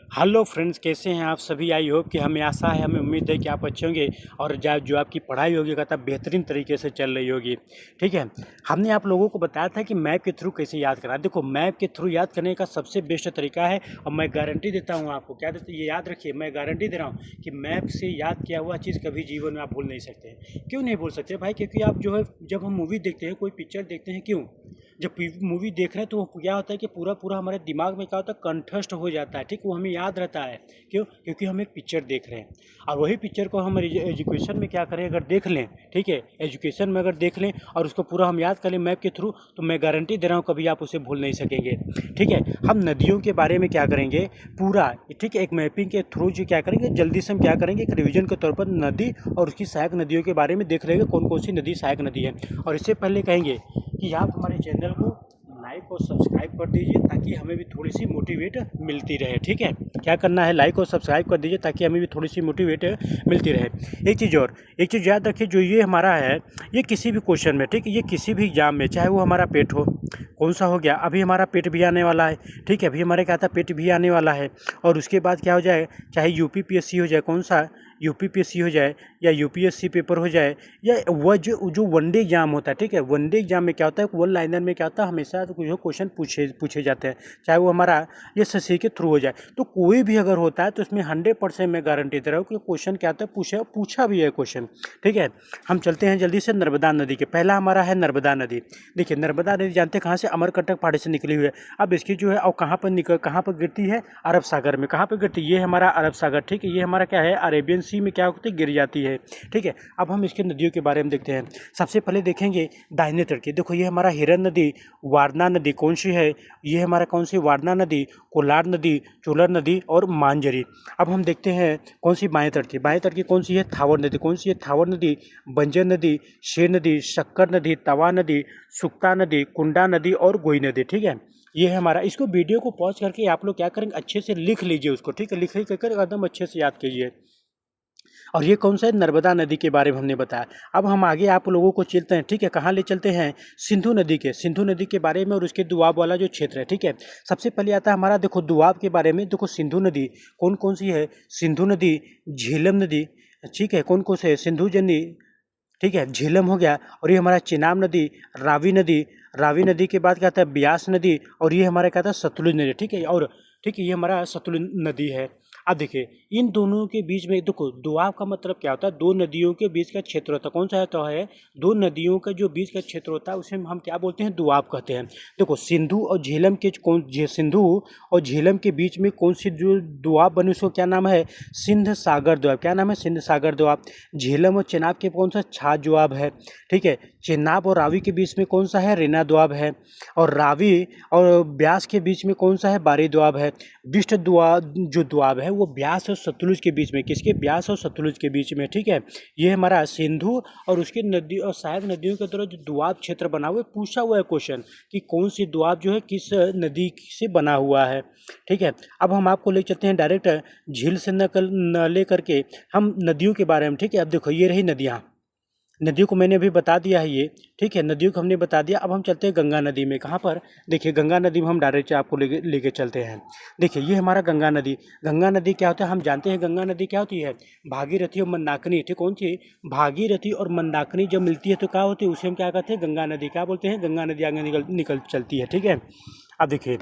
Hello friends, कैसे हैं आप सभी। आई होप कि हमें आशा है, हमें उम्मीद है कि आप अच्छे होंगे और जो आपकी पढ़ाई होगी कहता बेहतरीन तरीके से चल रही होगी। ठीक है, हमने आप लोगों को बताया था कि मैप के थ्रू कैसे याद करना। देखो, मैप के थ्रू याद करने का सबसे बेस्ट तरीका है और मैं गारंटी देता हूँ आपको। क्या देते, ये याद रखिए, मैं गारंटी दे रहा हूँ कि मैप से याद किया हुआ चीज़ कभी जीवन में आप भूल नहीं सकते। क्यों नहीं भूल सकते भाई? क्योंकि आप जो है, जब हम मूवी देखते हैं, कोई पिक्चर देखते हैं, क्यों जब मूवी देख रहे हैं तो वो क्या होता है कि पूरा पूरा हमारे दिमाग में क्या होता है, कंठस्थ हो जाता है। ठीक, वो हमें याद रहता है। क्यों? क्योंकि हम एक पिक्चर देख रहे हैं और वही पिक्चर को हम एजुकेशन में क्या करें, अगर देख लें, ठीक है, एजुकेशन में अगर देख लें और उसको पूरा हम याद कर लें मैप के थ्रू, तो मैं गारंटी दे रहा हूँ कभी आप उसे भूल नहीं सकेंगे। ठीक है, हम नदियों के बारे में क्या करेंगे पूरा, ठीक है, एक मैपिंग के थ्रू जो क्या करेंगे, जल्दी से हम क्या करेंगे, एक रिवीजन के तौर पर नदी और उसकी सहायक नदियों के बारे में देख लेंगे, कौन कौन सी नदी सहायक नदी है। और इससे पहले कहेंगे कि आप हमारे चैनल को लाइक और सब्सक्राइब कर दीजिए ताकि हमें भी थोड़ी सी मोटिवेट मिलती रहे। ठीक है, क्या करना है, लाइक और सब्सक्राइब कर दीजिए ताकि हमें भी थोड़ी सी मोटिवेट मिलती रहे। एक चीज़ याद रखिए, जो ये हमारा है, ये किसी भी क्वेश्चन में, ठीक है, ये किसी भी एग्जाम में, चाहे वो हमारा पेट हो, कौन सा हो गया, अभी हमारा पेट भी आने वाला है। ठीक है, अभी हमारे क्या था, पेट भी आने वाला है। और उसके बाद क्या हो जाए, चाहे यूपीपीएससी हो जाए, कौन सा यूपीपीएससी हो जाए या यूपीएससी पेपर हो जाए, या वह जो वनडे एग्जाम होता है। ठीक है, वनडे एग्जाम में क्या होता है, वन लाइनर में क्या होता है, हमेशा तो कुछ क्वेश्चन पूछे जाते हैं, चाहे वो हमारा ये एसएससी के थ्रू हो जाए। तो कोई भी अगर होता है तो इसमें 100% मैं गारंटी दे रहा हूँ कि क्वेश्चन क्या होता है, पूछा भी है क्वेश्चन। ठीक है, हम चलते हैं जल्दी से नर्मदा नदी के। पहला हमारा है नर्मदा नदी। देखिए, नर्मदा नदी जानते हैं कहाँ से, अमरकंटक पहाड़ी से निकली हुई है। अब इसकी जो है, और कहाँ पर गिरती है, अरब सागर में। कहाँ पर गिरती है, ये हमारा अरब सागर। ठीक है, ये हमारा क्या है, अरेबियन सी में क्या होती है, गिर जाती है। ठीक है, अब हम इसके नदियों के बारे में देखते हैं। सबसे पहले देखेंगे दाहिने तट की। देखो, ये हमारा हिरन नदी, वारना नदी कौन सी है, ये हमारा कौन सी, वारना नदी, कोलार नदी, चोलर नदी और मांजरी। अब हम देखते हैं कौन सी बाएं तट की। बाएं तट की कौन सी है, थावर नदी। कौन सी है, थावर नदी, बंजर नदी, शेर नदी, शक्कर नदी, तवा नदी, सुक्ता नदी, कुंडा नदी और गोई नदी। ठीक है, ये है हमारा। इसको वीडियो को पॉज करके आप लोग क्या करेंगे, अच्छे से लिख लीजिए उसको। ठीक है, लिख कर एकदम अच्छे से याद कीजिए। और ये कौन सा है, नर्मदा नदी के बारे में हमने बताया। अब हम आगे आप लोगों को चलते हैं। ठीक है, कहाँ ले चलते हैं, सिंधु नदी के। सिंधु नदी के बारे में और उसके दुआब वाला जो क्षेत्र है। ठीक है, सबसे पहले आता है हमारा, देखो, दुआब के बारे में। देखो, सिंधु नदी कौन कौन सी है, सिंधु नदी, झेलम नदी। ठीक है, कौन कौन से है, सिंधु नदी, ठीक है, झेलम हो गया, और ये हमारा चेनाब नदी, रावी नदी। रावी नदी के बाद क्या आता है, ब्यास नदी, और ये हमारा क्या था, सतलुज नदी। ठीक है, और ठीक है, ये हमारा सतलुज नदी है। अब देखिए, इन दोनों के बीच में, देखो, दुआब का मतलब क्या होता है, दो नदियों के बीच का क्षेत्र होता है। कौन सा होता है, दो नदियों का जो बीच का क्षेत्र होता है उसे हम क्या बोलते हैं, दुआब कहते हैं। देखो, सिंधु और झेलम के सिंधु और झेलम के बीच में कौन सी जो दुआब बनी, उसको क्या नाम है, सिंध सागर दोआब। क्या नाम है, सिंध सागर दोआब। झेलम और चेनाब के कौन सा, छाछ दोआब है। ठीक है, चेनाब और रावी के बीच में कौन सा है, रेना दोआब है। और रावी और ब्यास के बीच में कौन सा है, बारी दोआब है। विष्ट दोआब जो दोआब है वो ब्यास और सतलुज के बीच में, किसके, ब्यास और सतलुज के बीच में। ठीक है, ये हमारा सिंधु और उसकी नदी और सहायक नदियों के तरह जो दोआब क्षेत्र बना हुआ है, पूछा हुआ है क्वेश्चन कि कौन सी दोआब जो है किस नदी से बना हुआ है। ठीक है, अब हम आपको ले चलते हैं डायरेक्ट झील से न ले करके हम नदियों के बारे में। ठीक है, अब देखो, ये रही नदियाँ, नदियों को मैंने अभी बता दिया है ये। ठीक है, नदियों को हमने बता दिया। अब हम चलते हैं गंगा नदी में। कहाँ पर, देखिए, गंगा नदी में हम डायरेक्ट आपको लेके चलते हैं। देखिए, ये हमारा गंगा नदी। गंगा नदी क्या होता है, हम जानते हैं गंगा नदी क्या होती है, भागीरथी और मंदाकिनी। ठीक, कौन सी, भागीरथी और मंदाकिनी जब मिलती है तो क्या होती है, उसे हम क्या कहते हैं, गंगा नदी। क्या बोलते हैं, गंगा नदी आगे निकल चलती है। ठीक है, अब देखिए,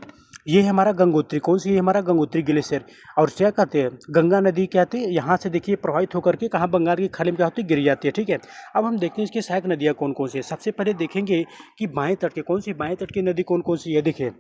ये है हमारा गंगोत्री। कौन सी है, हमारा गंगोत्री ग्लेशियर। और क्या कहते हैं, गंगा नदी क्या आती है, यहाँ से देखिए प्रवाहित होकर के कहाँ, बंगाल की खाड़ी में क्या होती है, गिर जाती है। ठीक है, अब हम देखते हैं इसकी सहायक नदियाँ कौन कौन सी है। सबसे पहले देखेंगे कि बाएं तट के कौन सी, बाएं तट की नदी कौन कौन सी है। देखिए,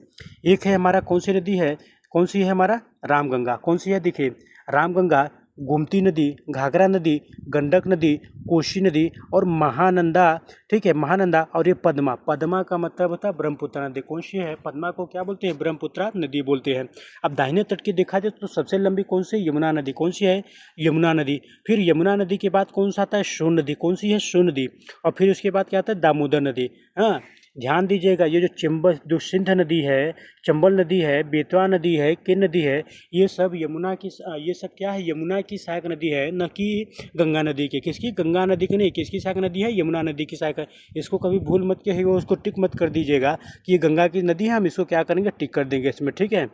एक है हमारा कौन सी नदी है, कौन सी है हमारा, रामगंगा। कौन सी है, देखिए, रामगंगा, गोमती नदी, घाघरा नदी, गंडक नदी, कोशी नदी और महानंदा। ठीक है, महानंदा, और ये पद्मा। पद्मा का मतलब होता है ब्रह्मपुत्र नदी। कौन सी है, पद्मा को क्या बोलते हैं, ब्रह्मपुत्र नदी बोलते हैं। अब दाहिने तट की देखा जाए तो सबसे लंबी कौन सी, यमुना नदी। कौन सी है, यमुना नदी। फिर यमुना नदी के बाद कौन सा आता है, सोन नदी। कौन सी है, सोन नदी। और फिर उसके बाद क्या आता है, दामोदर नदी। हाँ, ध्यान दीजिएगा, ये जो सिंध नदी है, चंबल नदी है, बेतवा नदी है, किन नदी है, ये सब यमुना की, ये सब क्या है, यमुना की सहायक नदी है, न कि गंगा नदी की। किसकी, गंगा नदी की नहीं, किसकी सहायक नदी है, यमुना नदी की सहायक। इसको कभी भूल मत के, उसको टिक मत कर दीजिएगा कि ये गंगा की नदी है, हम इसको क्या करेंगे, टिक कर देंगे इसमें। ठीक है,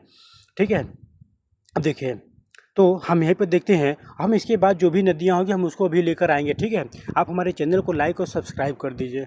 ठीक है, अब देखिए, तो हम यहीं पे देखते हैं, हम इसके बाद जो भी नदियाँ होंगी हम उसको भी लेकर आएँगे, ठीक है? आप हमारे चैनल को लाइक और सब्सक्राइब कर दीजिए।